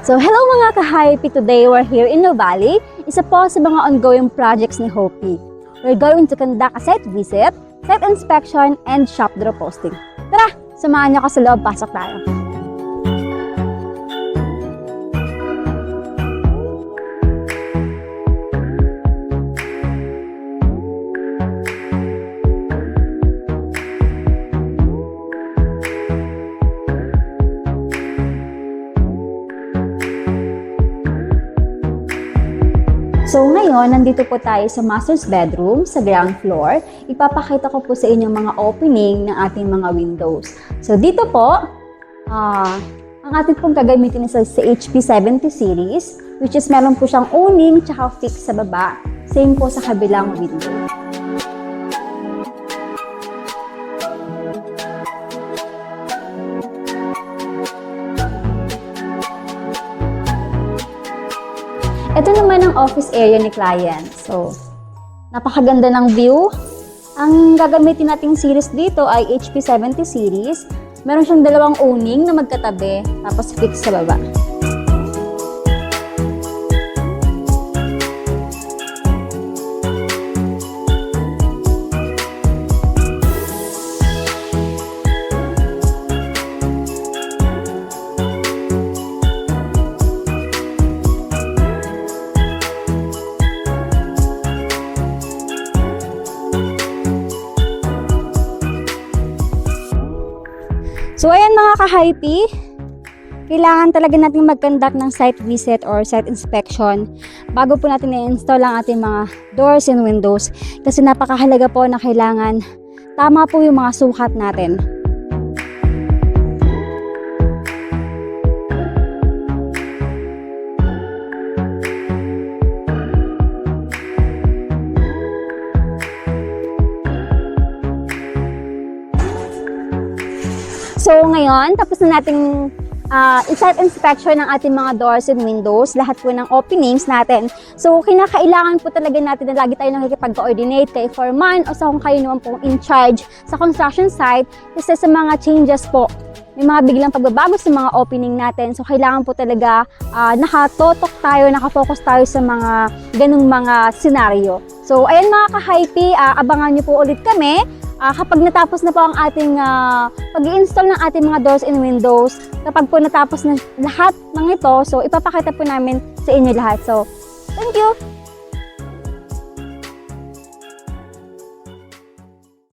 So hello mga ka-Hypey! Today we're here in Nuvali. Isa po sa mga ongoing projects ni Hopi. We're going to conduct a site visit, site inspection, and shop draw posting. Tara! Samahan niyo ako sa loob. Pasok tayo. So ngayon, nandito po tayo sa master's bedroom sa ground floor. Ipapakita ko po sa inyo mga opening ng ating mga windows. So dito po, ang ating pong gagamitin sa HP 70 series, which is meron po siyang owning tsaka fixed sa baba. Same po sa kabilang window. Ito naman ang office area ni client. So, napakaganda ng view. Ang gagamitin nating series dito ay HP 70 series. Meron siyang dalawang owning na magkatabi, tapos fixed sa baba. So ayan mga ka-Hypey, kailangan talaga natin mag-conduct ng site visit or site inspection bago po natin i-install ang ating mga doors and windows kasi napakahalaga po na kailangan tama po yung mga sukat natin. So ngayon, tapos na nating i-site inspection ng ating mga doors and windows, lahat po ng openings natin. So kinakailangan po talaga natin na lagi tayo nakikipag-coordinate kay foreman o sa kung kayo naman po in charge sa construction site kasi sa mga changes po. May mga biglang pagbabago sa mga opening natin. So kailangan po talaga nakatotok tayo, nakafocus tayo sa mga ganung mga senaryo. So ayan mga ka-Hypey, abangan nyo po ulit kami. Kapag natapos na po ang ating pag-i-install ng ating mga doors and windows, kapag po natapos na lahat ng ito, so ipapakita po namin sa inyo lahat. So, thank you!